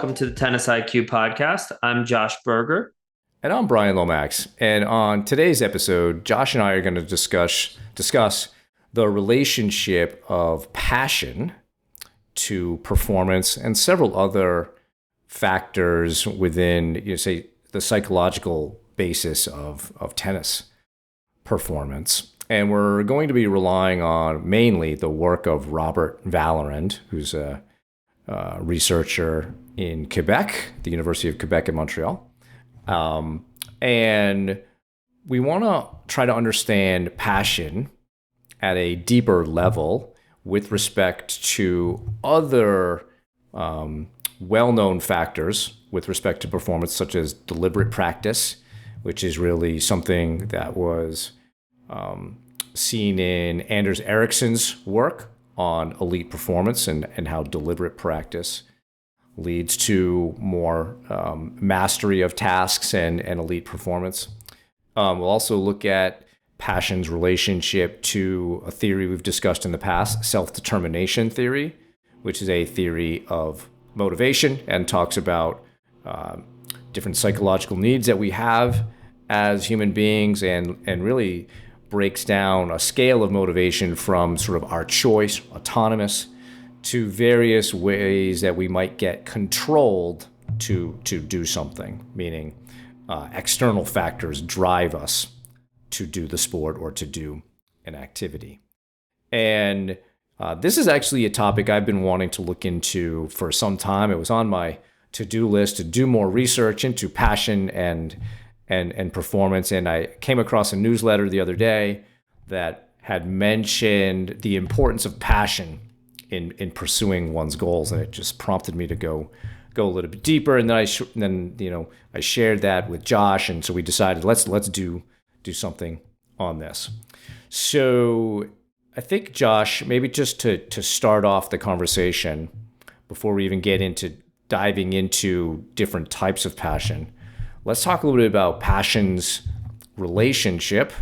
welcome to the Tennis IQ podcast. I'm Josh Berger. And I'm Brian Lomax. And on today's episode, Josh and I are going to discuss the relationship of passion to performance and several other factors within, say, the psychological basis of tennis performance. And we're going to be relying on mainly the work of Robert Vallerand, who's a researcher in Quebec, the University of Quebec in Montreal. And we want to try to understand passion at a deeper level with respect to other well-known factors with respect to performance, such as deliberate practice, which is really something that was seen in Anders Ericsson's work on elite performance and how deliberate practice leads to more mastery of tasks and elite performance. We'll also look at passion's relationship to a theory we've discussed in the past, self-determination theory, which is a theory of motivation and talks about different psychological needs that we have as human beings and really breaks down a scale of motivation from sort of our choice, autonomous, to various ways that we might get controlled to do something, meaning external factors drive us to do the sport or to do an activity. And this is actually a topic I've been wanting to look into for some time. It was on my to-do list to do more research into passion and performance. And I came across a newsletter the other day that had mentioned the importance of passion in pursuing one's goals, and it just prompted me to go a little bit deeper. And then I shared that with Josh, and so we decided let's do something on this. So I think, Josh, maybe just to start off the conversation before we even get into diving into different types of passion, let's talk a little bit about passion's relationship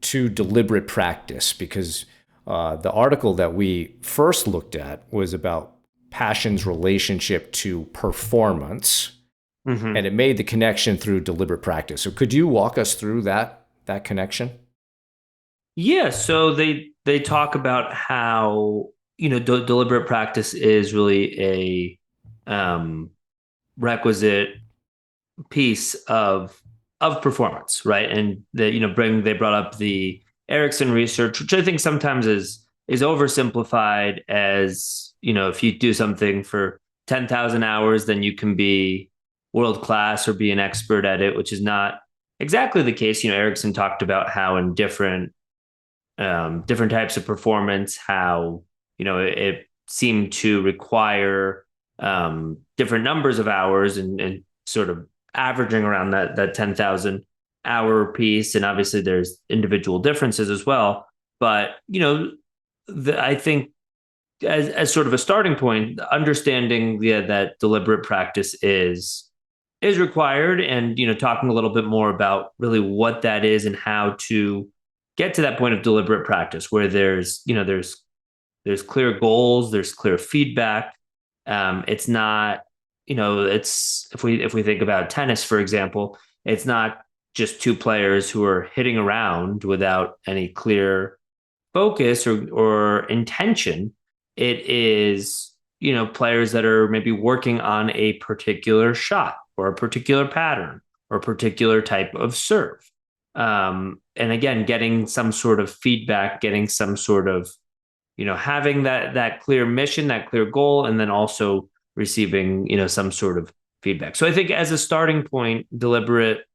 to deliberate practice, because the article that we first looked at was about passion's relationship to performance, and it made the connection through deliberate practice. So could you walk us through that connection? Yeah, so they talk about how deliberate practice is really a requisite piece of performance, right? And they brought up the Ericsson research, which I think sometimes is oversimplified as, if you do something for 10,000 hours, then you can be world class or be an expert at it, which is not exactly the case. Ericsson talked about how in different types of performance, how, it seemed to require different numbers of hours and sort of averaging around that 10,000 hour piece. And obviously there's individual differences as well. But, I think as sort of a starting point, understanding that deliberate practice is required, and, talking a little bit more about really what that is and how to get to that point of deliberate practice where there's clear goals, there's clear feedback. It's not, it's if we think about tennis, for example, it's not just two players who are hitting around without any clear focus or intention. It is, players that are maybe working on a particular shot or a particular pattern or a particular type of serve. And again, getting some sort of feedback, getting some sort of, having that clear mission, that clear goal, and then also receiving, some sort of feedback. So I think as a starting point, deliberate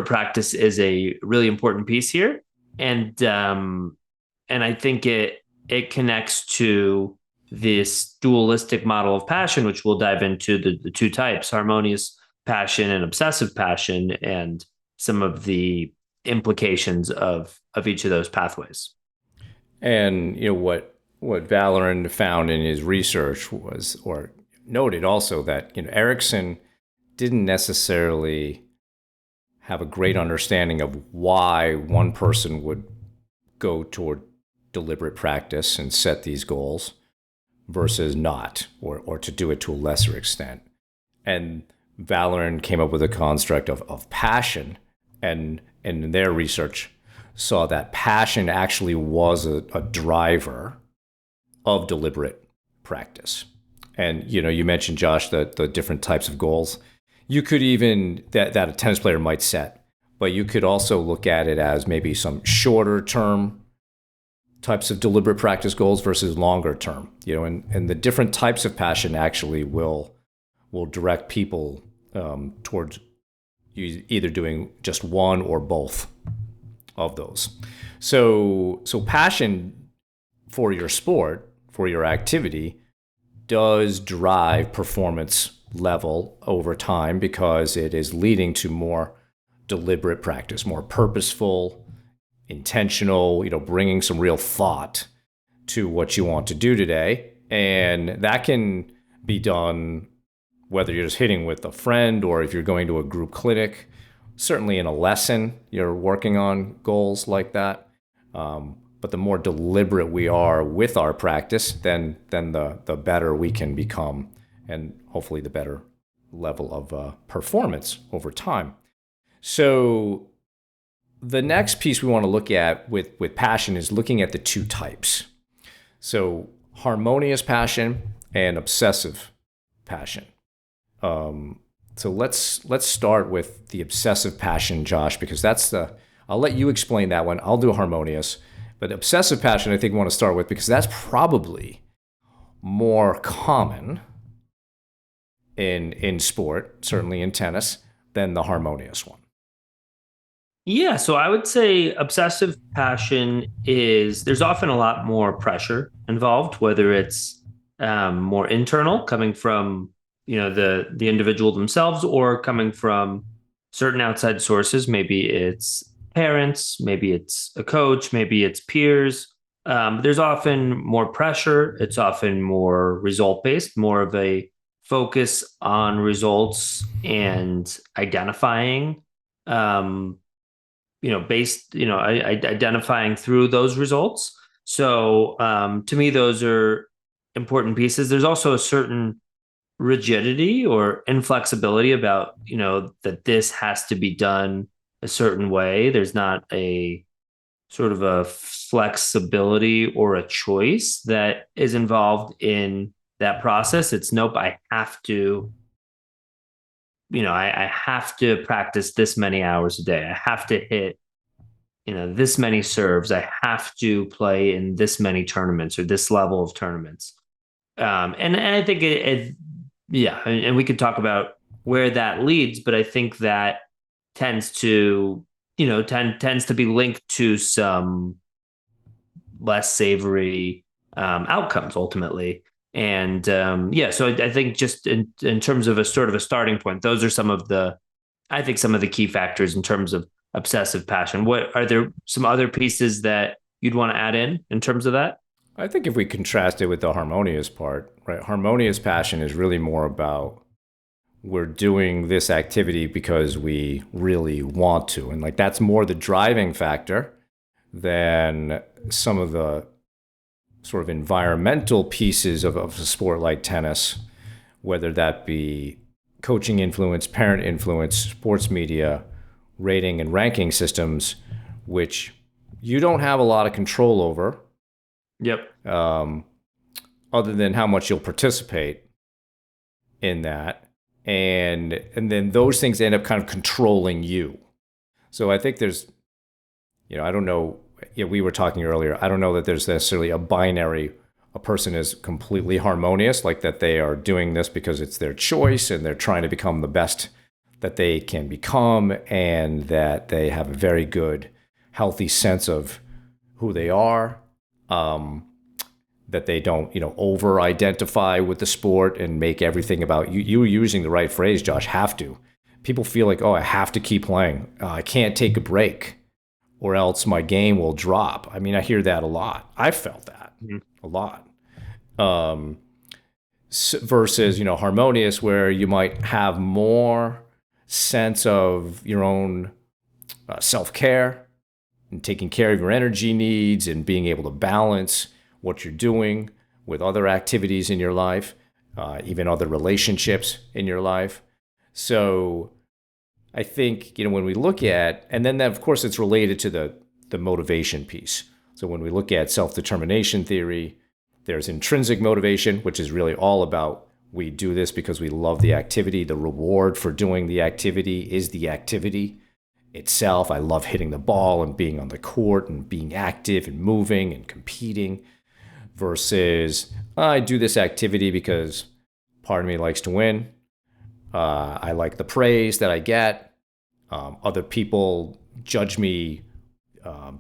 practice is a really important piece here. And I think it connects to this dualistic model of passion, which we'll dive into the two types, harmonious passion and obsessive passion, and some of the implications of each of those pathways. And what Vallerand found in his research was, or noted also, that Ericsson didn't necessarily have a great understanding of why one person would go toward deliberate practice and set these goals versus not, or to do it to a lesser extent. And Valorant came up with a construct of passion, and in their research saw that passion actually was a driver of deliberate practice. And you mentioned, Josh, that the different types of goals you could even that a tennis player might set, but you could also look at it as maybe some shorter term types of deliberate practice goals versus longer term. And the different types of passion actually will direct people towards you either doing just one or both of those. So passion for your sport, for your activity, does drive performance level over time because it is leading to more deliberate practice, more purposeful, intentional, bringing some real thought to what you want to do today. And that can be done whether you're just hitting with a friend or if you're going to a group clinic. Certainly in a lesson, you're working on goals like that. But the more deliberate we are with our practice, then the better we can become, and hopefully the better level of performance over time. So the next piece we want to look at with passion is looking at the two types. So harmonious passion and obsessive passion. So let's start with the obsessive passion, Josh, because I'll let you explain that one. I'll do harmonious. But obsessive passion, I think, we want to start with because that's probably more common in sport, certainly in tennis, than the harmonious one. Yeah, so I would say obsessive passion is there's often a lot more pressure involved, whether it's more internal, coming from the individual themselves, or coming from certain outside sources. Maybe it's parents, maybe it's a coach, maybe it's peers. There's often more pressure. It's often more result based, more of a focus on results and identifying. Um, based, identifying through those results. So to me, those are important pieces. There's also a certain rigidity or inflexibility about, that this has to be done a certain way. There's not a sort of a flexibility or a choice that is involved in that process. It's nope, I have to, I have to practice this many hours a day. I have to hit this many serves. I have to play in this many tournaments or this level of tournaments. And I think yeah, and we could talk about where that leads, but I think that tends to, tends to be linked to some less savory outcomes ultimately. And yeah, so I think just in terms of a sort of a starting point, those are some of the key factors in terms of obsessive passion. What are there some other pieces that you'd want to add in terms of that? I think if we contrast it with the harmonious part, right? Harmonious passion is really more about we're doing this activity because we really want to. And like that's more the driving factor than some of the sort of environmental pieces of a sport like tennis, whether that be coaching influence, parent influence, sports media, rating and ranking systems, which you don't have a lot of control over. Yep. Other than how much you'll participate in that. And then those things end up kind of controlling you. So I think there's, I don't know, we were talking earlier, I don't know that there's necessarily a binary, a person is completely harmonious, like that they are doing this because it's their choice and they're trying to become the best that they can become and that they have a very good, healthy sense of who they are. That they don't, over-identify with the sport and make everything about you. You were using the right phrase, Josh, have to. People feel like, oh, I have to keep playing. I can't take a break or else my game will drop. I mean, I hear that a lot. I've felt that a lot. Versus, harmonious, where you might have more sense of your own self-care and taking care of your energy needs and being able to balance what you're doing with other activities in your life, even other relationships in your life. So I think, when we look at, and then of course it's related to the motivation piece. So when we look at self-determination theory, there's intrinsic motivation, which is really all about we do this because we love the activity. The reward for doing the activity is the activity itself. I love hitting the ball and being on the court and being active and moving and competing, versus I do this activity because part of me likes to win. I like the praise that I get. Other people judge me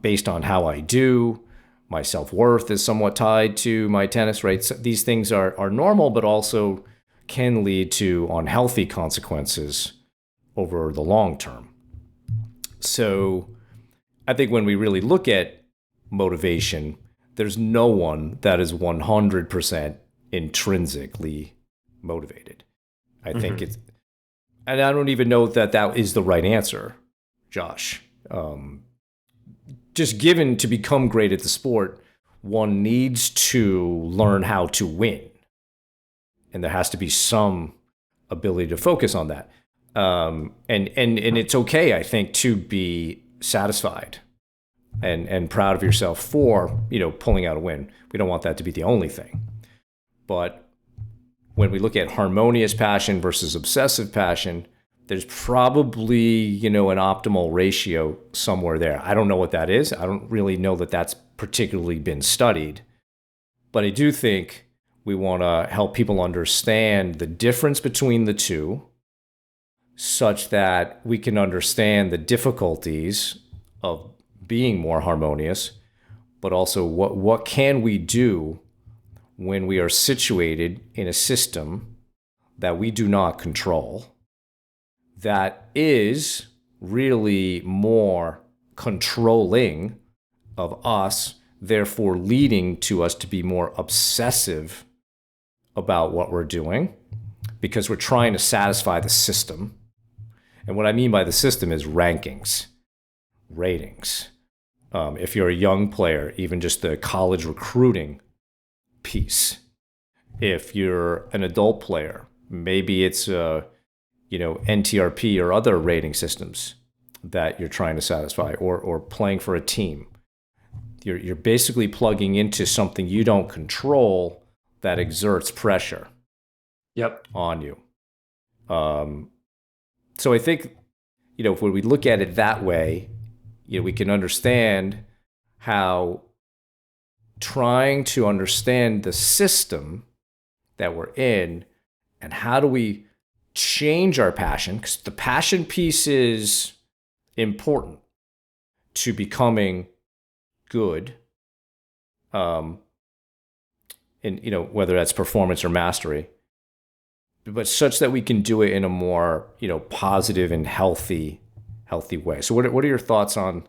based on how I do. My self-worth is somewhat tied to my tennis, right? So these things are normal, but also can lead to unhealthy consequences over the long term. So I think when we really look at motivation, there's no one that is 100% intrinsically motivated. I think Mm-hmm. it's, and I don't even know that that is the right answer, Josh. Just given to become great at the sport, one needs to learn how to win. And there has to be some ability to focus on that. And it's okay, I think, to be satisfied and proud of yourself for, pulling out a win. We don't want that to be the only thing. But when we look at harmonious passion versus obsessive passion, there's probably, an optimal ratio somewhere there. I don't know what that is. I don't really know that that's particularly been studied. But I do think we want to help people understand the difference between the two, such that we can understand the difficulties of being more harmonious, but also what can we do when we are situated in a system that we do not control, that is really more controlling of us, therefore leading to us to be more obsessive about what we're doing because we're trying to satisfy the system. And what I mean by the system is rankings, ratings. If you're a young player, even just the college recruiting piece. If you're an adult player, maybe it's NTRP or other rating systems that you're trying to satisfy, or playing for a team. You're basically plugging into something you don't control that exerts pressure Yep. on you. So I think, when we look at it that way, we can understand how trying to understand the system that we're in and how do we change our passion, because the passion piece is important to becoming good, in whether that's performance or mastery, but such that we can do it in a more positive and healthy way. So what are your thoughts on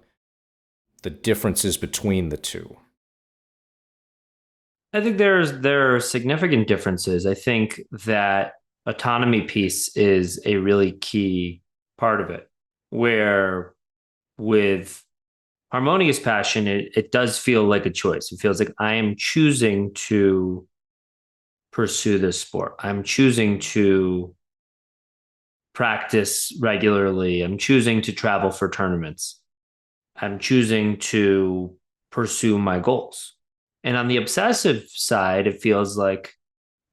the differences between the two? I think there are significant differences. I think that autonomy piece is a really key part of it, where with harmonious passion, it does feel like a choice. It feels like I am choosing to pursue this sport. I'm choosing to practice regularly. I'm choosing to travel for tournaments. I'm choosing to pursue my goals. And on the obsessive side, it feels like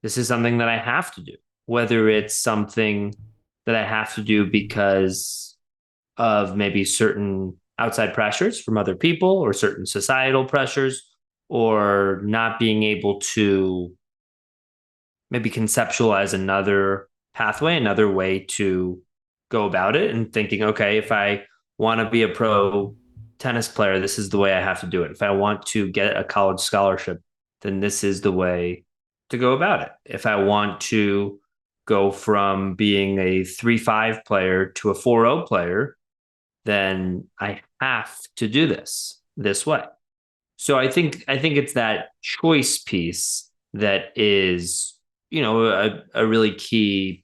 this is something that I have to do, whether it's something that I have to do because of maybe certain outside pressures from other people or certain societal pressures, or not being able to maybe conceptualize another pathway, another way to go about it, and thinking, okay, if I want to be a pro tennis player, this is the way I have to do it. If I want to get a college scholarship, then this is the way to go about it. If I want to go from being a 3-5 player to a 4-0 player, then I have to do this way. So I think it's that choice piece that is, a really key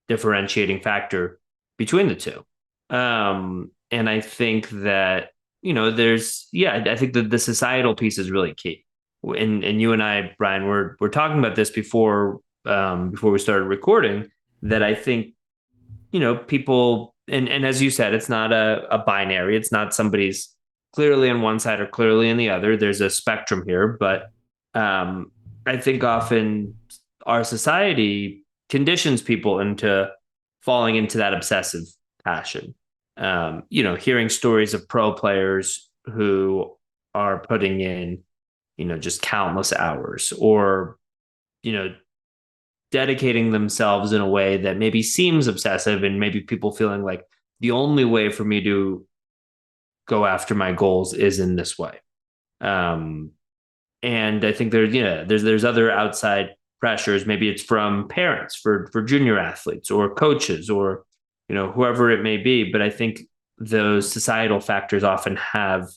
differentiating factor between the two. And I think that, I think that the societal piece is really key. and you and I, Brian, we're talking about this before we started recording, that I think, people, and as you said, it's not a binary. It's not somebody's clearly on one side or clearly on the other. There's a spectrum here, but um, I think often our society conditions people into falling into that obsessive passion. Hearing stories of pro players who are putting in, just countless hours, or, you know, dedicating themselves in a way that maybe seems obsessive, and maybe people feeling like the only way for me to go after my goals is in this way. Um, and I think there's other outside pressures. Maybe it's from parents for junior athletes or coaches or, whoever it may be. But I think those societal factors often have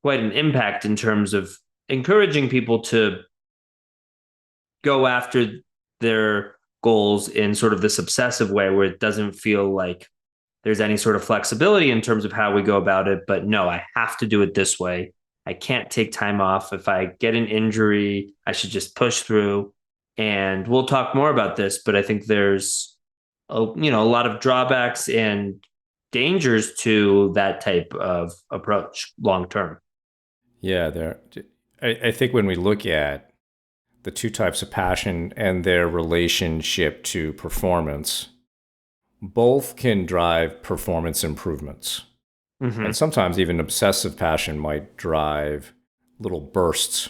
quite an impact in terms of encouraging people to go after their goals in sort of this obsessive way where it doesn't feel like there's any sort of flexibility in terms of how we go about it. But no, I have to do it this way. I can't take time off. If I get an injury, I should just push through. And we'll talk more about this, but I think there's a lot of drawbacks and dangers to that type of approach long term. Yeah, there. I think when we look at the two types of passion and their relationship to performance, both can drive performance improvements. And Mm-hmm. sometimes even obsessive passion might drive little bursts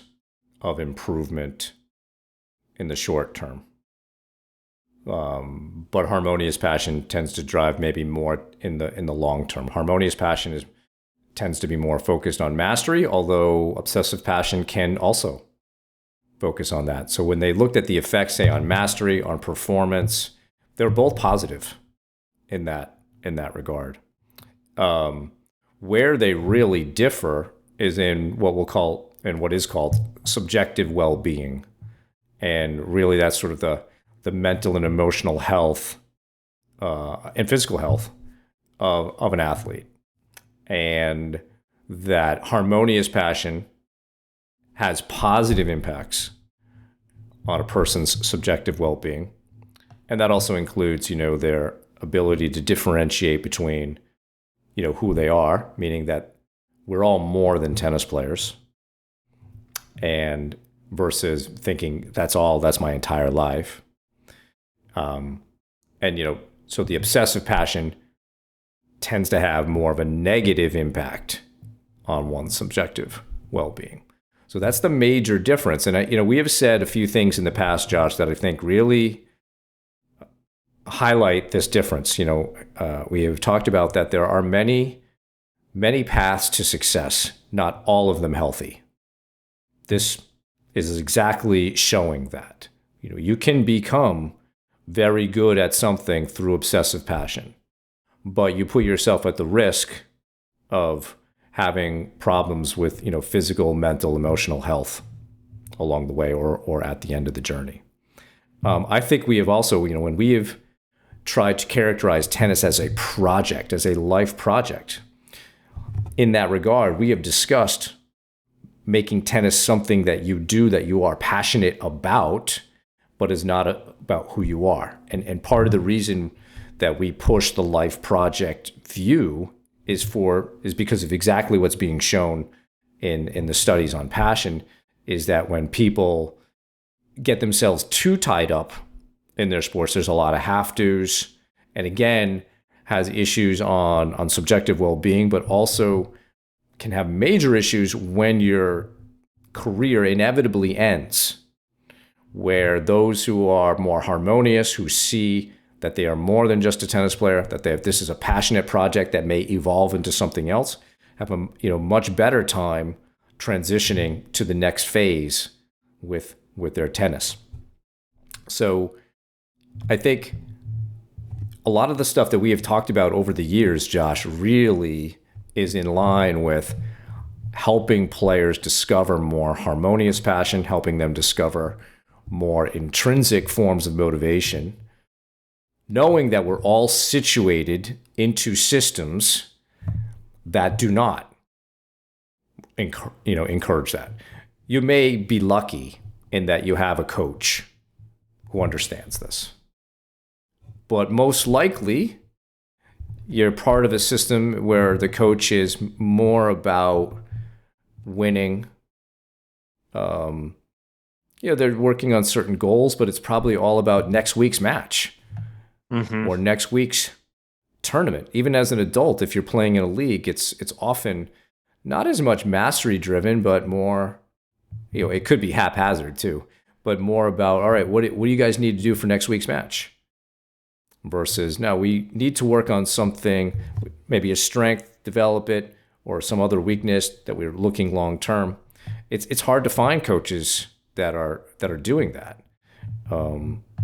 of improvement in the short term. But harmonious passion tends to drive maybe more in the long term. Harmonious passion tends to be more focused on mastery, although obsessive passion can also focus on that. So when they looked at the effects, say on mastery, on performance, they're both positive in that regard. Um, where they really differ is in what is called subjective well-being, and really that's sort of the mental and emotional health and physical health of an athlete, and that harmonious passion has positive impacts on a person's subjective well-being, and that also includes their ability to differentiate between who they are, meaning that we're all more than tennis players, and versus thinking that's my entire life. And so the obsessive passion tends to have more of a negative impact on one's subjective well-being. So that's the major difference. And we have said a few things in the past, Josh, that I think really highlight this difference. We have talked about that there are many, many paths to success, not all of them healthy. This is exactly showing that. You can become very good at something through obsessive passion, but you put yourself at the risk of having problems with physical, mental, emotional health along the way, or at the end of the journey. I think we have also, when we have tried to characterize tennis as a project, as a life project, in that regard, we have discussed making tennis something that you do, that you are passionate about, but is not about who you are. And part of the reason that we push the life project view is because of exactly what's being shown in the studies on passion, is that when people get themselves too tied up in their sports, there's a lot of have-tos, and again, has issues on subjective well-being, but also can have major issues when your career inevitably ends, where those who are more harmonious, who see that they are more than just a tennis player, that this is a passionate project that may evolve into something else, have a much better time transitioning to the next phase with their tennis. So I think a lot of the stuff that we have talked about over the years, Josh, really is in line with helping players discover more harmonious passion, helping them discover more intrinsic forms of motivation, knowing that we're all situated into systems that do not encourage that. you may be lucky in that you have a coach who understands this. But most likely, you're part of a system where the coach is more about winning. Um, they're working on certain goals, but it's probably all about next week's match Mm-hmm. or next week's tournament. Even as an adult, if you're playing in a league, it's often not as much mastery driven, but more, it could be haphazard too, but more about, all right, what do you guys need to do for next week's match? Versus, no, we need to work on something, maybe a strength, develop it, or some other weakness that we're looking long term. It's hard to find coaches that are doing that.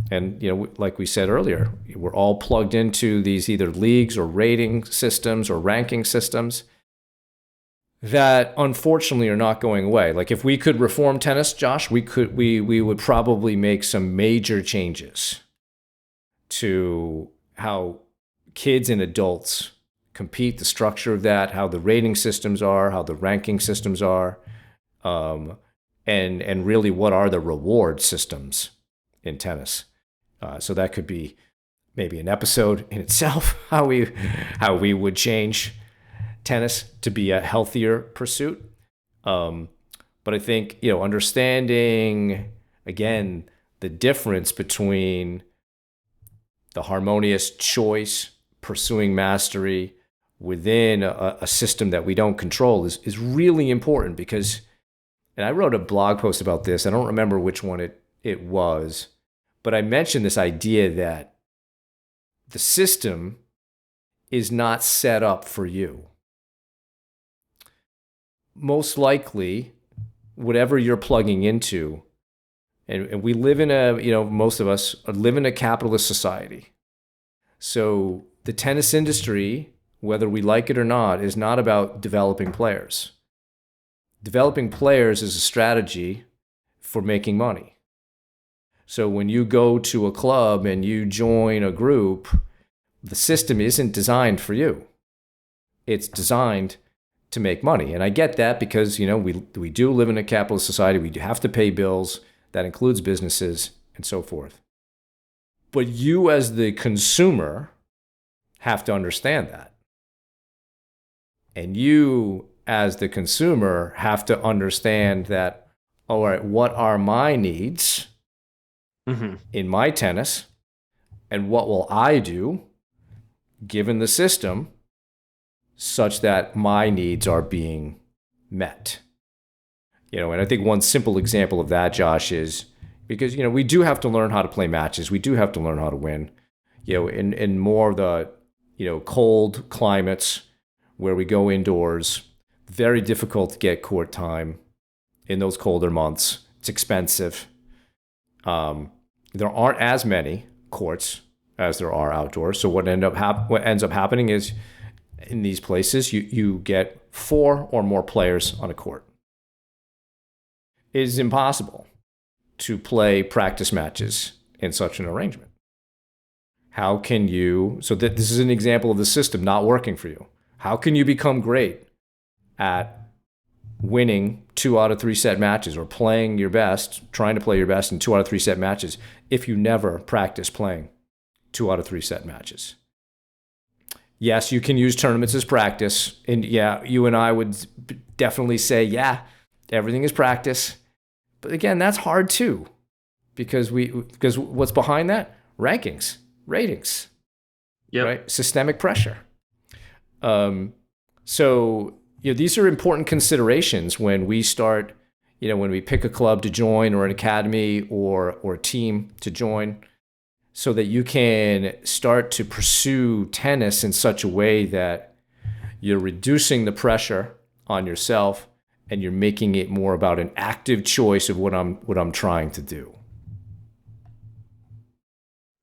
And like we said earlier, we're all plugged into these either leagues or rating systems or ranking systems that unfortunately are not going away. Like if we could reform tennis, Josh, we would probably make some major changes to how kids and adults compete, the structure of that, how the rating systems are, how the ranking systems are, and really what are the reward systems in tennis. So that could be maybe an episode in itself, how we would change tennis to be a healthier pursuit. But I think, understanding, again, the difference between the harmonious choice, pursuing mastery within a system that we don't control is really important because, and I wrote a blog post about this, I don't remember which one it was, but I mentioned this idea that the system is not set up for you. Most likely, whatever you're plugging into, and we live in most of us live in a capitalist society. So the tennis industry, whether we like it or not, is not about developing players. Developing players is a strategy for making money. So when you go to a club and you join a group, the system isn't designed for you. It's designed to make money. And I get that because, we do live in a capitalist society. We have to pay bills. That includes businesses and so forth. But you as the consumer have to understand that. And you as the consumer have to understand that, all right, what are my needs in my tennis? And what will I do given the system such that my needs are being met? And I think one simple example of that, Josh, is because, we do have to learn how to play matches. We do have to learn how to win, in more of the, cold climates where we go indoors, very difficult to get court time in those colder months. It's expensive. There aren't as many courts as there are outdoors. So what ends up happening is in these places, you get 4 or more players on a court. It is impossible to play practice matches in such an arrangement. How can you, so that this is an example of the system not working for you. How can you become great at winning 2 out of 3 set matches or playing your best, trying to play your best in 2 out of 3 set matches if you never practice playing 2 out of 3 set matches? Yes, you can use tournaments as practice. And yeah, you and I would definitely say, yeah, everything is practice. But again, that's hard too, because what's behind that? Rankings, ratings, Yep. right? Systemic pressure. So these are important considerations when we start, when we pick a club to join or an academy or a team to join, so that you can start to pursue tennis in such a way that you're reducing the pressure on yourself and you're making it more about an active choice of what I'm trying to do.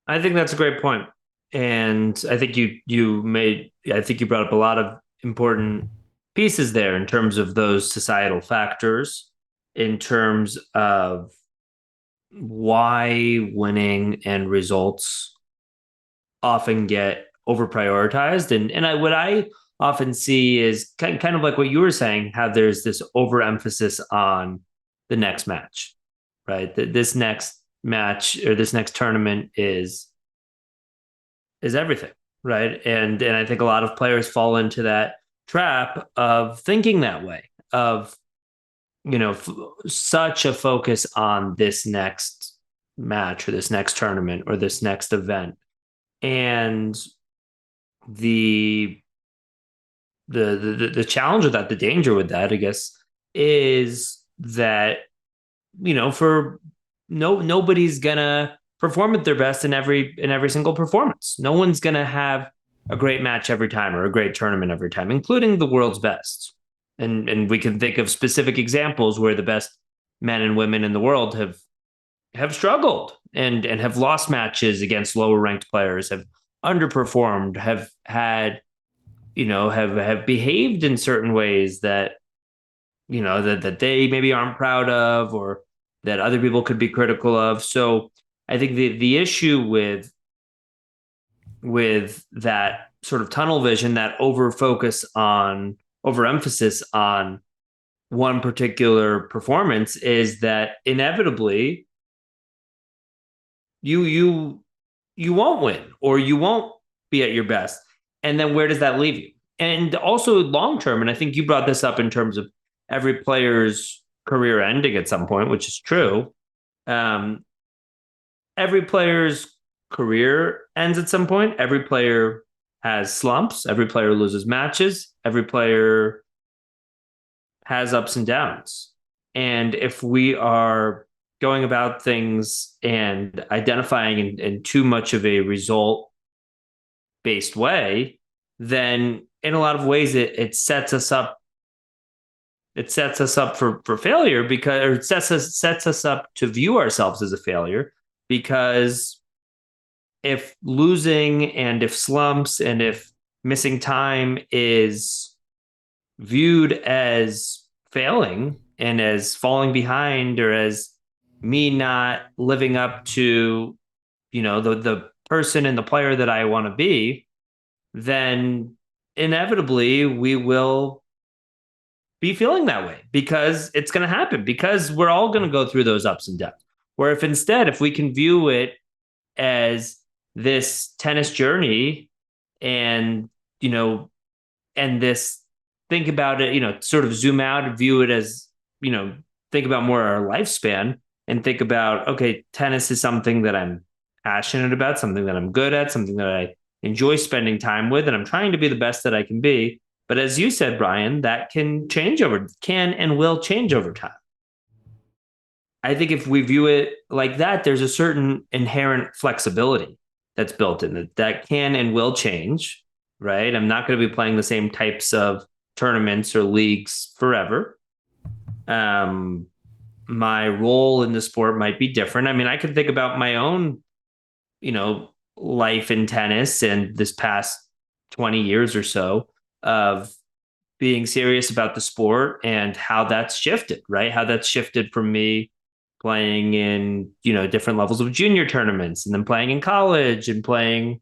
I think that's a great point. And I think I think you brought up a lot of important pieces there in terms of those societal factors, in terms of why winning and results often get over prioritized. What I often see is kind of like what you were saying, how there's this overemphasis on the next match, right? This next match or this next tournament is everything, right? And I think a lot of players fall into that trap of thinking that way, of such a focus on this next match or this next tournament or this next event, and the the challenge with that, the danger with that, I guess, is that for nobody's gonna perform at their best in every single performance. No one's gonna have a great match every time or a great tournament every time, including the world's best. And we can think of specific examples where the best men and women in the world have struggled and have lost matches against lower ranked players, have underperformed, have had have behaved in certain ways that that they maybe aren't proud of, or that other people could be critical of. So I think the issue with that sort of tunnel vision, that overemphasis on one particular performance, is that inevitably you won't win, or you won't be at your best. And then where does that leave you? And also long term, and I think you brought this up in terms of every player's career ending at some point, which is true. Um, every player's career ends at some point. Every player has slumps. Every player loses matches. Every player has ups and downs. And if we are going about things and identifying in too much of a result based way, then in a lot of ways it sets us up. It sets us up for failure, because, or it sets us up to view ourselves as a failure, because if losing and if slumps and if missing time is viewed as failing and as falling behind, or as me not living up to the person and the player that I want to be, then inevitably we will be feeling that way, because it's going to happen, because we're all going to go through those ups and downs. Where if instead, if we can view it as this tennis journey, and and this, think about it, sort of zoom out and view it as, think about more our lifespan, and think about, okay, tennis is something that I'm passionate about, something that I'm good at, something that I enjoy spending time with, and I'm trying to be the best that I can be. But as you said, Brian, that can and will change over time. I think if we view it like that, there's a certain inherent flexibility that's built in, that can and will change, right? I'm not going to be playing the same types of tournaments or leagues forever. Um, my role in the sport might be different. I mean, I can think about my own, life in tennis and this past 20 years or so of being serious about the sport, and how that's shifted, right? How that's shifted from me playing in, different levels of junior tournaments, and then playing in college, and playing,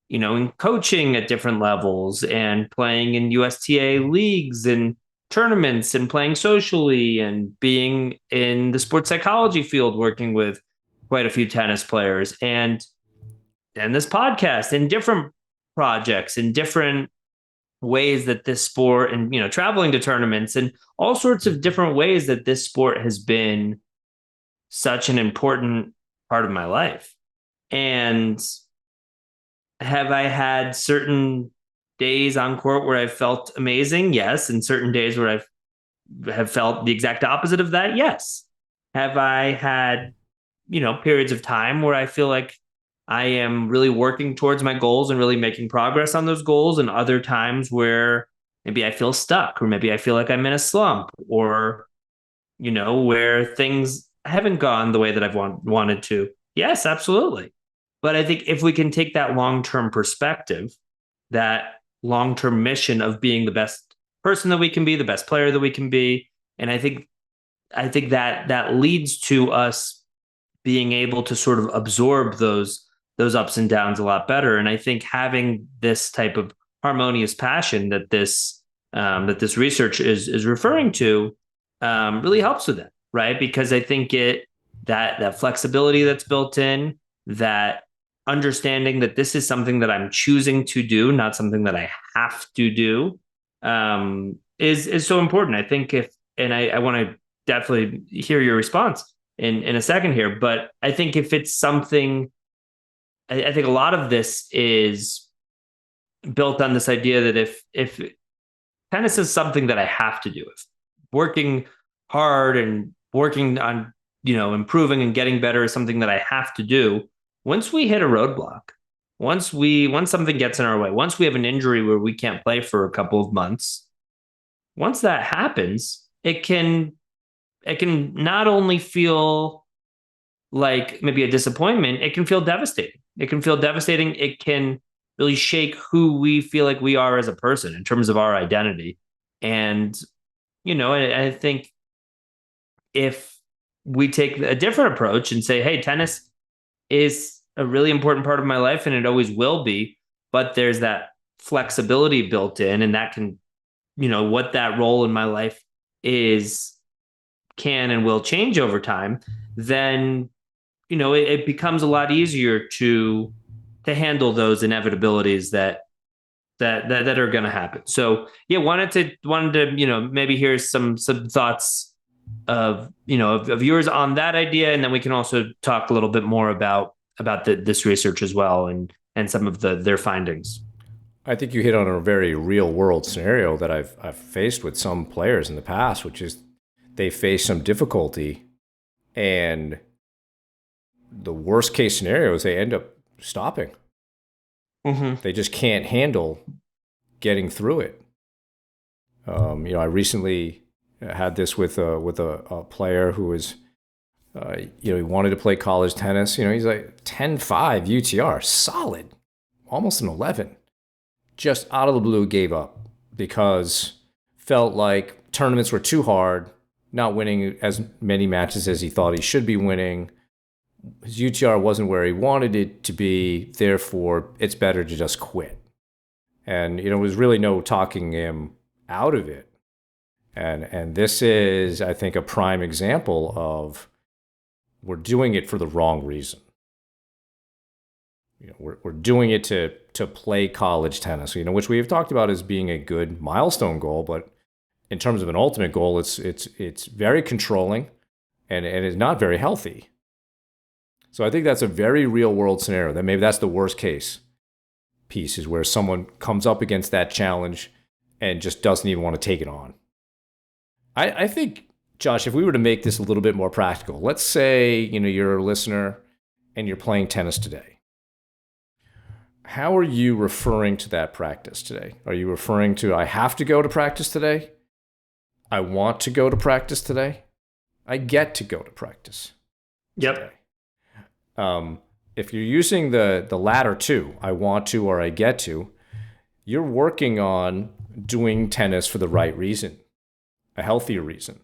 in coaching at different levels, and playing in USTA leagues and tournaments, and playing socially, and being in the sports psychology field, working with quite a few tennis players, and this podcast, and different projects, and different ways that this sport, and traveling to tournaments, and all sorts of different ways that this sport has been such an important part of my life. And have I had certain days on court where I felt amazing? Yes. And certain days where have felt the exact opposite of that? Yes. Have I had, periods of time where I feel like I am really working towards my goals and really making progress on those goals, and other times where maybe I feel stuck, or maybe I feel like I'm in a slump, or where things haven't gone the way that I've wanted to? Yes, absolutely. But I think if we can take that long-term perspective, that long-term mission of being the best person that we can be, the best player that we can be, and I think that leads to us being able to sort of absorb those ups and downs a lot better. And I think having this type of harmonious passion that this research is referring to really helps with that. right? Because I think that flexibility that's built in, that understanding that this is something that I'm choosing to do, not something that I have to do, is so important. I think if, and I want to definitely hear your response in a second here, but I think if it's something, I think a lot of this is built on this idea that if tennis is something that I have to do, if working hard and working on improving and getting better is something that I have to do, once we hit a roadblock, once something gets in our way, once we have an injury where we can't play for a couple of months, once that happens, it can not only feel like maybe a disappointment, it can feel devastating. It can feel devastating. It can really shake who we feel like we are as a person in terms of our identity. And, I think if we take a different approach and say, hey, tennis is a really important part of my life and it always will be, but there's that flexibility built in, and that can, what that role in my life is can and will change over time, then it becomes a lot easier to handle those inevitabilities that are going to happen. So yeah, wanted to maybe hear some thoughts of yours on that idea, and then we can also talk a little bit more about this research as well, and some of their findings. I think you hit on a very real world scenario that I've faced with some players in the past, which is they face some difficulty, and the worst case scenario is they end up stopping. Mm-hmm. They just can't handle getting through it. I recently had this with a player who was, he wanted to play college tennis. He's like 10.5 UTR, solid, almost an 11. Just out of the blue gave up because felt like tournaments were too hard, not winning as many matches as he thought he should be winning. His UTR wasn't where he wanted it to be, therefore it's better to just quit. And there was really no talking him out of it. And this is, I think, a prime example of we're doing it for the wrong reason. We're doing it to play college tennis, which we have talked about as being a good milestone goal, but in terms of an ultimate goal, it's very controlling and it's not very healthy. So I think that's a very real world scenario. That maybe that's the worst case piece, is where someone comes up against that challenge and just doesn't even want to take it on. I think, Josh, if we were to make this a little bit more practical, let's say you're a listener and you're playing tennis today. How are you referring to that practice today? Are you referring to, I have to go to practice today? I want to go to practice today? I get to go to practice today. Yep. If you're using the latter two, I want to or I get to, you're working on doing tennis for the right reason, a healthier reason,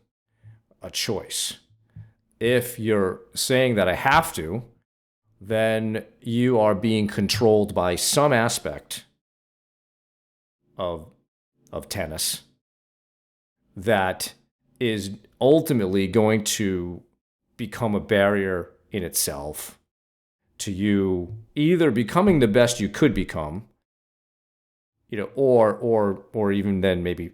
a choice. If you're saying that I have to, then you are being controlled by some aspect of tennis that is ultimately going to become a barrier in itself to you either becoming the best you could become, or even then maybe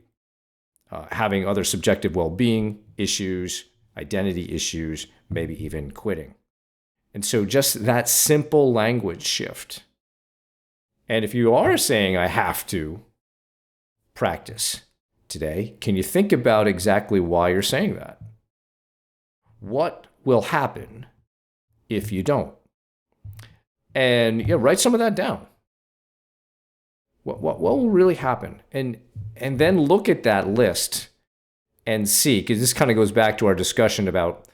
having other subjective well-being issues, identity issues, maybe even quitting. And so just that simple language shift. And if you are saying I have to practice today, can you think about exactly why you're saying that? What will happen if you don't? And write some of that down. What will really happen? And then look at that list and see, because this kind of goes back to our discussion about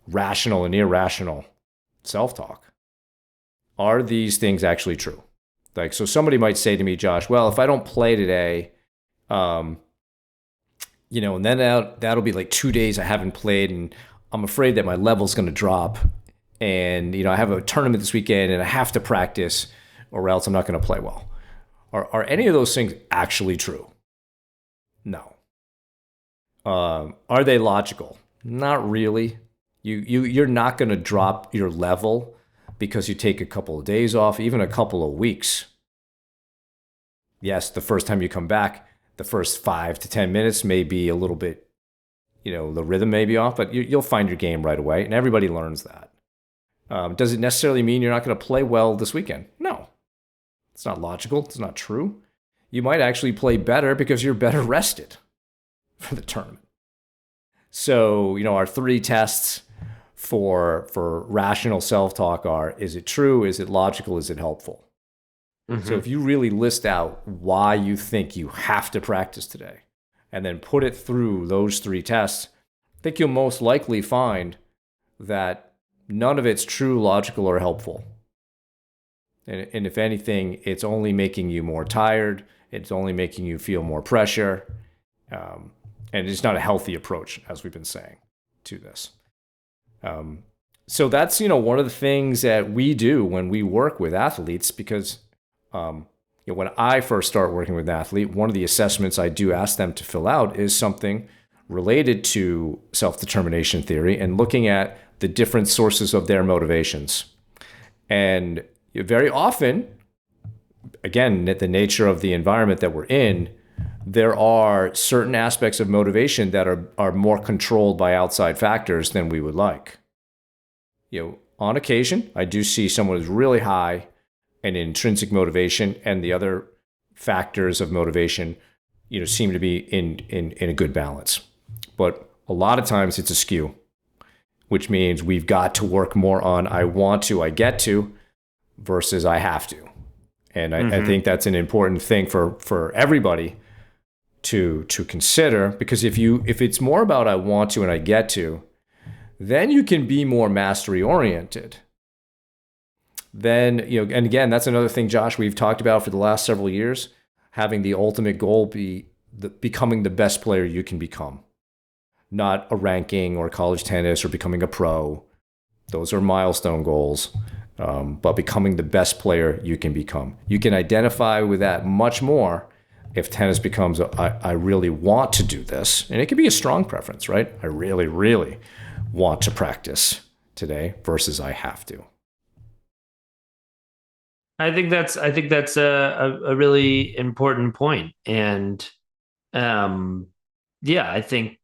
rational and irrational self-talk. Are these things actually true? Like, so somebody might say to me, Josh, well, if I don't play today, and then that'll be like 2 days I haven't played, and I'm afraid that my level's going to drop. And, I have a tournament this weekend and I have to practice or else I'm not going to play well. Are any of those things actually true? No. Are they logical? Not really. You're not going to drop your level because you take a couple of days off, even a couple of weeks. Yes, the first time you come back, the first 5 to 10 minutes may be a little bit, the rhythm may be off, but you'll find your game right away, and everybody learns that. Does it necessarily mean you're not going to play well this weekend? No, it's not logical. It's not true. You might actually play better because you're better rested for the tournament. So, our three tests for rational self-talk are: is it true? Is it logical? Is it helpful? Mm-hmm. So if you really list out why you think you have to practice today and then put it through those three tests, I think you'll most likely find that none of it's true, logical, or helpful. And if anything, it's only making you more tired. It's only making you feel more pressure. And it's not a healthy approach, as we've been saying, to this. So that's, one of the things that we do when we work with athletes, because when I first start working with an athlete, one of the assessments I do ask them to fill out is something related to self-determination theory and looking at the different sources of their motivations. And very often, again, the nature of the environment that we're in, there are certain aspects of motivation that are more controlled by outside factors than we would like. On occasion, I do see someone who's really high in intrinsic motivation, and the other factors of motivation, seem to be in a good balance. But a lot of times it's askew, which means we've got to work more on I want to, I get to, versus I have to. And I think that's an important thing for everybody to consider, because if it's more about I want to and I get to, then you can be more mastery oriented. Then, and again, that's another thing, Josh, we've talked about for the last several years, having the ultimate goal be becoming the best player you can become, not a ranking or college tennis or becoming a pro. Those are milestone goals, but becoming the best player you can become. You can identify with that much more if tennis becomes I really want to do this. And it can be a strong preference, right? I really, really want to practice today versus I have to. I think that's a really important point. And yeah, I think,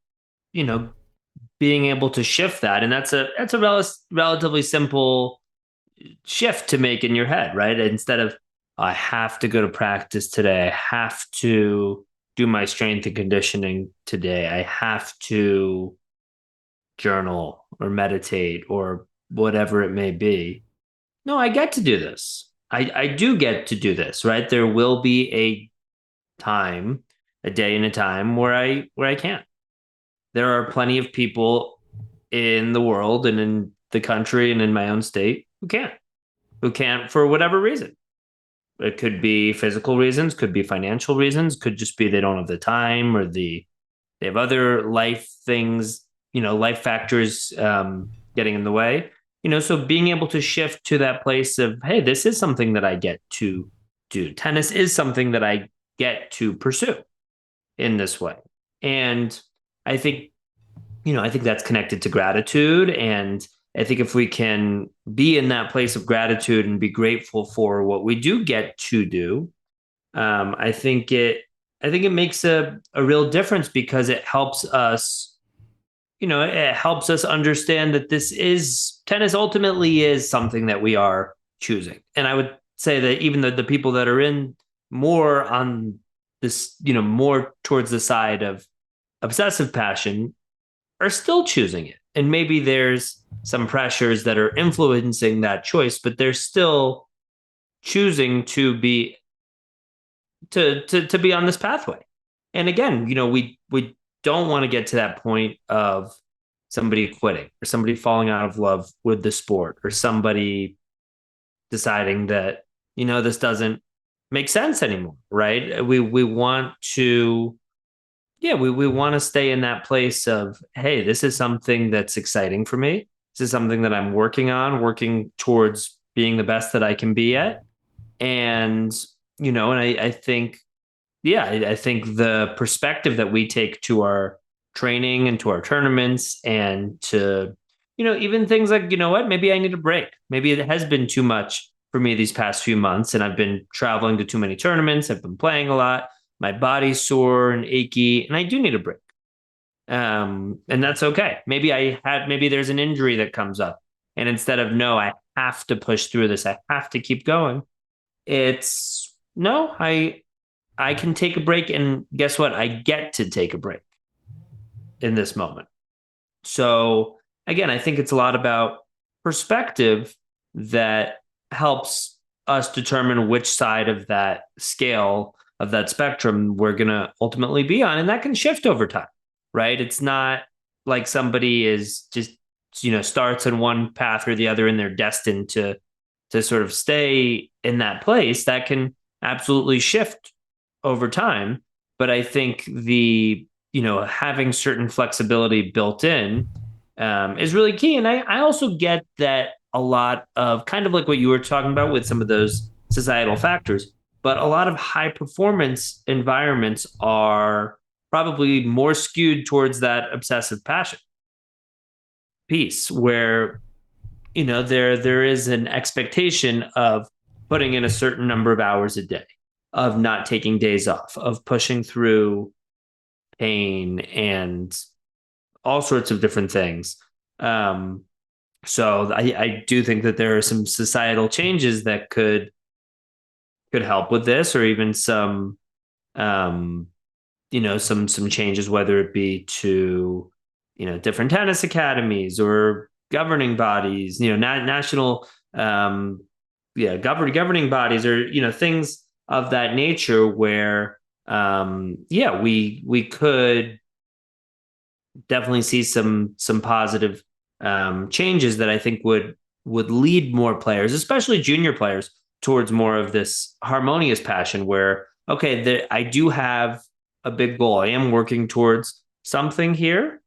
being able to shift that, and that's a relatively simple shift to make in your head, right? Instead of I have to go to practice today, I have to do my strength and conditioning today, I have to journal or meditate or whatever it may be. No, I get to do this. I do get to do this, right? There will be a day and a time where I can't. There are plenty of people in the world and in the country and in my own state who can't for whatever reason. It could be physical reasons, could be financial reasons, could just be they don't have the time, or they have other life things, life factors getting in the way. So being able to shift to that place of, hey, this is something that I get to do. Tennis is something that I get to pursue in this way. And I think, I think that's connected to gratitude. And I think if we can be in that place of gratitude and be grateful for what we do get to do, I think it makes a real difference, because it helps us, it helps us understand that tennis ultimately is something that we are choosing. And I would say that even the people that are in more on this, more towards the side of obsessive passion are still choosing it. And maybe there's some pressures that are influencing that choice, but they're still choosing to be to be on this pathway. And again, we don't want to get to that point of somebody quitting or somebody falling out of love with the sport, or somebody deciding that, this doesn't make sense anymore, right? We want to, yeah, we want to stay in that place of, hey, this is something that's exciting for me. This is something that I'm working towards being the best that I can be at. And, and I think, yeah, I think the perspective that we take to our training and to our tournaments and to, even things like, what, maybe I need a break. Maybe it has been too much for me these past few months and I've been traveling to too many tournaments. I've been playing a lot. My body's sore and achy, and I do need a break. And that's okay. Maybe there's an injury that comes up. And instead of no, I have to push through this, I have to keep going. It's no, I can take a break, and guess what? I get to take a break in this moment. So again, I think it's a lot about perspective that helps us determine which side of that scale of that spectrum we're going to ultimately be on. And that can shift over time, right? It's not like somebody is just, starts in one path or the other and they're destined to sort of stay in that place. That can absolutely shift over time. But I think having certain flexibility built in is really key. And I also get that a lot of kind of like what you were talking about with some of those societal factors, but a lot of high performance environments are probably more skewed towards that obsessive passion piece where, there is an expectation of putting in a certain number of hours a day, of not taking days off, of pushing through pain and all sorts of different things. So I do think that there are some societal changes that could help with this, or even some um, some changes, whether it be to different tennis academies or governing bodies, national governing bodies, or things of that nature where we could definitely see some positive changes that I think would lead more players, especially junior players, towards more of this harmonious passion where, okay, I do have a big goal. I am working towards something here,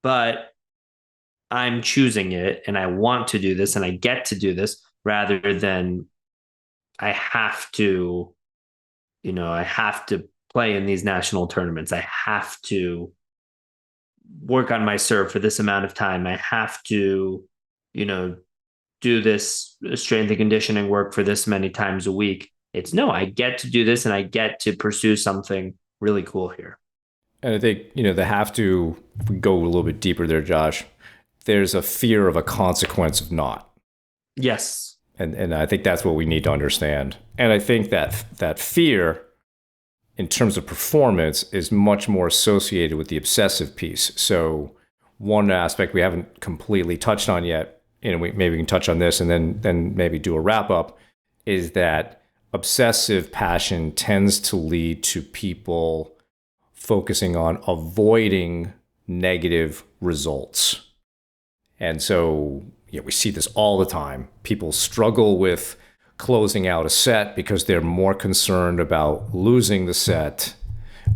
but I'm choosing it and I want to do this and I get to do this rather than I have to, I have to play in these national tournaments. I have to work on my serve for this amount of time. I have to, you know, do this strength and conditioning work for this many times a week. It's no, I get to do this and I get to pursue something really cool here. And I think, they have to, if we go a little bit deeper there, Josh, there's a fear of a consequence of not. Yes. And I think that's what we need to understand. And I think that fear in terms of performance is much more associated with the obsessive piece. So one aspect we haven't completely touched on yet, maybe we can touch on this and then maybe do a wrap up, is that obsessive passion tends to lead to people focusing on avoiding negative results. And so we see this all the time. People struggle with closing out a set because they're more concerned about losing the set,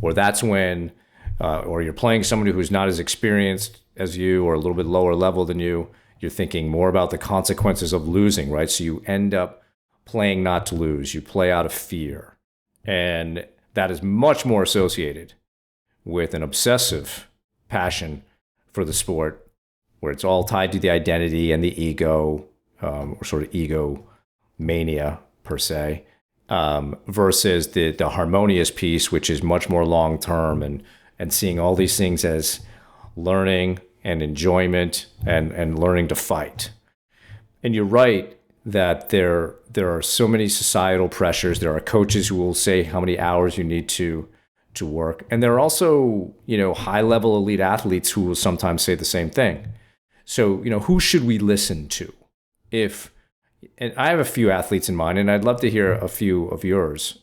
or that's when, or you're playing somebody who's not as experienced as you or a little bit lower level than you. You're thinking more about the consequences of losing, right? So you end up playing not to lose. You play out of fear. And that is much more associated with an obsessive passion for the sport, where it's all tied to the identity and the ego, or sort of ego mania per se, versus the harmonious piece, which is much more long term and seeing all these things as learning and enjoyment and learning to fight. And you're right that there are so many societal pressures. There are coaches who will say how many hours you need to work. And there are also, high level elite athletes who will sometimes say the same thing. So, who should we listen to? And I have a few athletes in mind, and I'd love to hear a few of yours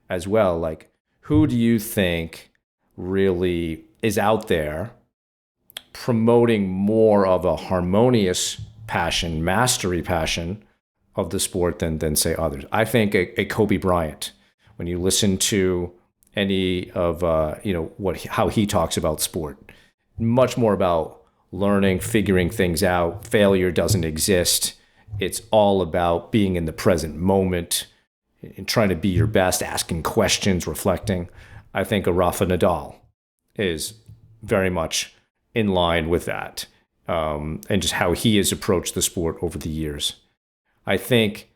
as well. Like, who do you think really is out there promoting more of a harmonious passion, mastery passion of the sport than say others? I think a Kobe Bryant, when you listen to any of how he talks about sport, much more about learning, figuring things out. Failure doesn't exist. It's all about being in the present moment and trying to be your best, asking questions, reflecting. I think a Rafa Nadal is very much in line with that, and just how he has approached the sport over the years. I think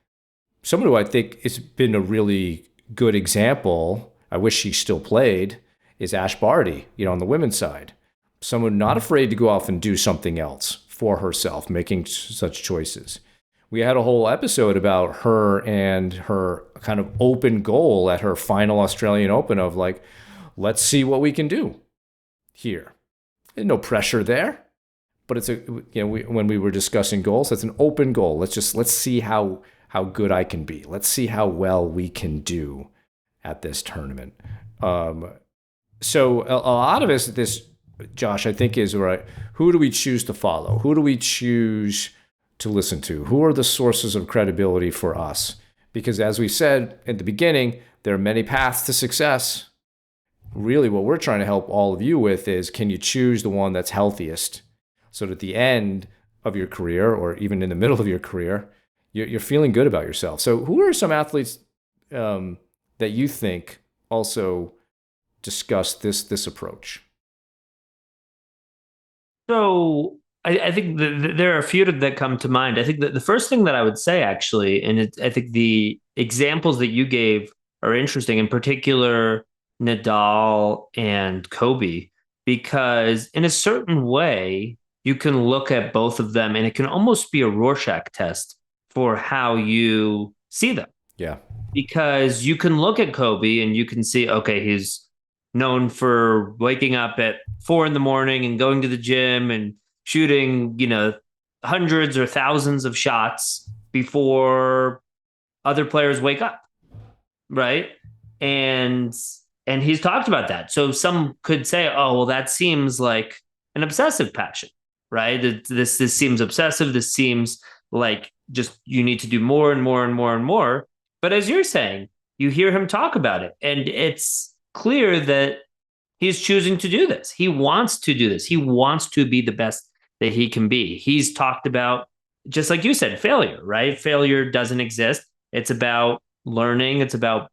someone who I think has been a really good example, I wish he still played, is Ash Barty, on the women's side. Someone not afraid to go off and do something else for herself, making such choices. We had a whole episode about her and her kind of open goal at her final Australian Open of like, let's see what we can do here. There's no pressure there, but it's when we were discussing goals, it's an open goal. Let's see how good I can be. Let's see how well we can do at this tournament. So a lot of this, Josh, I think is right. Who do we choose to follow? Who do we choose to listen to? Who are the sources of credibility for us? Because as we said at the beginning, there are many paths to success. Really, what we're trying to help all of you with is, can you choose the one that's healthiest so that at the end of your career, or even in the middle of your career, you're feeling good about yourself. So who are some athletes that you think also discuss this approach? So I think there are a few that come to mind. I think that the first thing that I would say, actually, and I think the examples that you gave are interesting, in particular, Nadal and Kobe, because in a certain way, you can look at both of them and it can almost be a Rorschach test for how you see them. Yeah. Because you can look at Kobe and you can see, okay, he's known for waking up at 4 in the morning and going to the gym and shooting, hundreds or thousands of shots before other players wake up, right? And he's talked about that. So some could say, oh, well, that seems like an obsessive passion, right? This seems obsessive. This seems like just you need to do more and more and more and more. But as you're saying, you hear him talk about it, and it's clear that he's choosing to do this. He wants to do this. He wants to be the best that he can be. He's talked about, just like you said, failure, right? Failure doesn't exist. It's about learning. It's about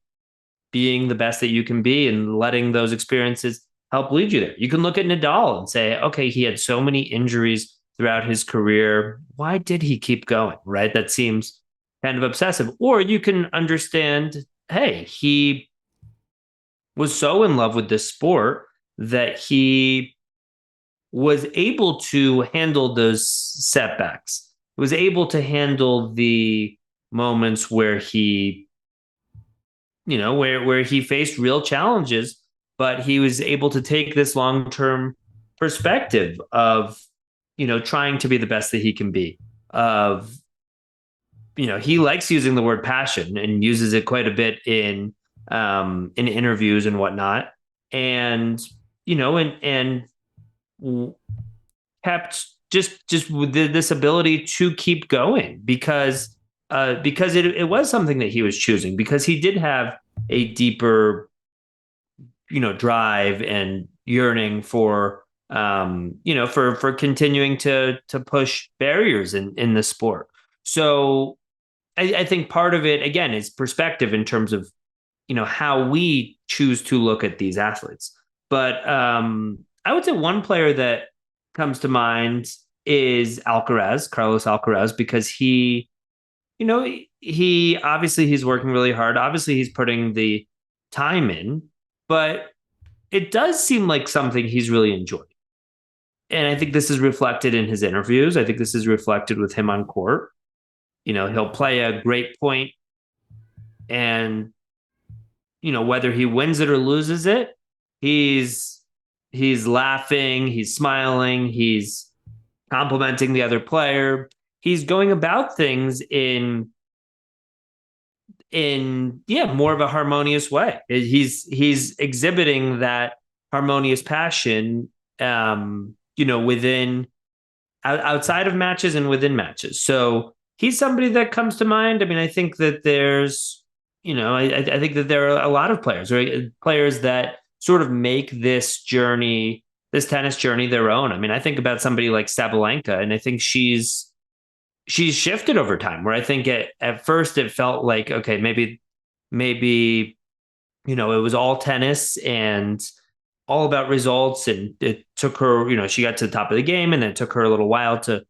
being the best that you can be and letting those experiences help lead you there. You can look at Nadal and say, okay, he had so many injuries throughout his career. Why did he keep going, right? That seems kind of obsessive. Or you can understand, hey, he was so in love with this sport that he was able to handle those setbacks, was able to handle the moments where he, where he faced real challenges, but he was able to take this long-term perspective of, trying to be the best that he can be, of, he likes using the word passion and uses it quite a bit in interviews and whatnot. And, and kept just with this ability to keep going because it was something that he was choosing, because he did have a deeper, drive and yearning for, for continuing to push barriers in the sport. So I think part of it, again, is perspective in terms of, how we choose to look at these athletes. But I would say one player that comes to mind is Carlos Alcaraz, because he, he obviously he's working really hard. Obviously, he's putting the time in, but it does seem like something he's really enjoyed. And I think this is reflected in his interviews. I think this is reflected with him on court. He'll play a great point, and whether he wins it or loses it, he's laughing, he's smiling, he's complimenting the other player. He's going about things in more of a harmonious way. He's exhibiting that harmonious passion, within outside of matches and within matches. So he's somebody that comes to mind. I mean, I think that there's, I think that there are a lot of players, right? Players that sort of make this tennis journey, their own. I mean, I think about somebody like Sabalenka, and I think she's shifted over time, where I think at first it felt like, okay, maybe, it was all tennis, and all about results, and it took her, she got to the top of the game, and then it took her a little while to,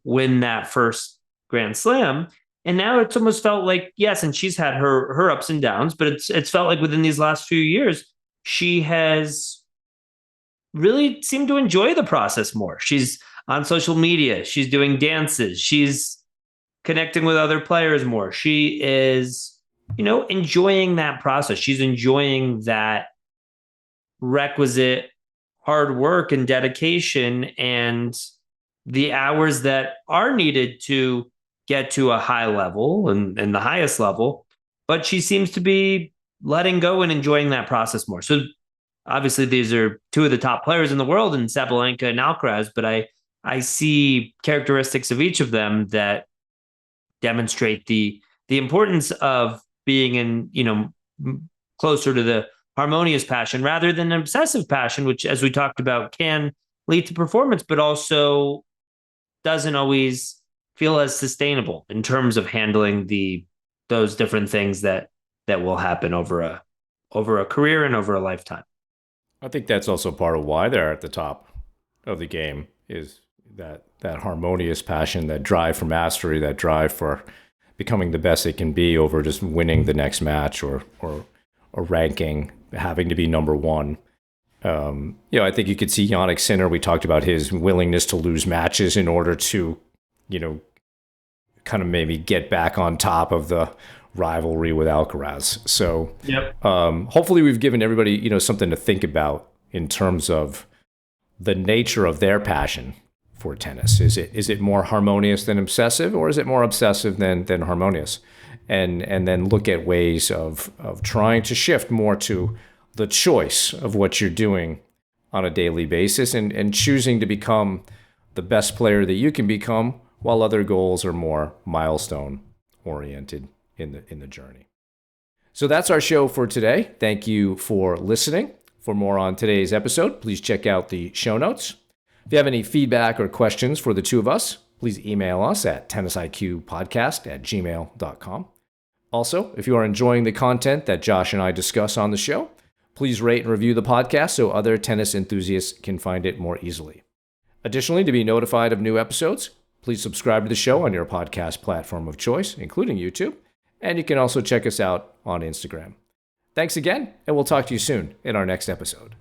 win that first Grand Slam. And now it's almost felt like, yes, and she's had her ups and downs, but it's felt like within these last few years, she has really seemed to enjoy the process more. She's on social media, she's doing dances, she's connecting with other players more. She is, enjoying that process. She's enjoying that requisite hard work and dedication and the hours that are needed to get to a high level and the highest level. But she seems to be letting go and enjoying that process more. So obviously these are two of the top players in the world in Sabalenka and Alcaraz, but I see characteristics of each of them that demonstrate the importance of being in, closer to the harmonious passion rather than an obsessive passion, which, as we talked about, can lead to performance, but also doesn't always feel as sustainable in terms of handling those different things that will happen over a career and over a lifetime. I think that's also part of why they're at the top of the game is that harmonious passion, that drive for mastery, that drive for becoming the best they can be over just winning the next match or ranking, having to be number one. I think you could see Jannik Sinner. We talked about his willingness to lose matches in order to, kind of maybe get back on top of the rivalry with Alcaraz. So, yep. Hopefully, we've given everybody, something to think about in terms of the nature of their passion for tennis. Is it more harmonious than obsessive, or is it more obsessive than harmonious? And then look at ways of trying to shift more to the choice of what you're doing on a daily basis and choosing to become the best player that you can become, while other goals are more milestone oriented in the journey. So that's our show for today. Thank you for listening. For more on today's episode, please check out the show notes. If you have any feedback or questions for the two of us, please email us at tennisiqpodcast@gmail.com. Also, if you are enjoying the content that Josh and I discuss on the show, please rate and review the podcast so other tennis enthusiasts can find it more easily. Additionally, to be notified of new episodes, please subscribe to the show on your podcast platform of choice, including YouTube, and you can also check us out on Instagram. Thanks again, and we'll talk to you soon in our next episode.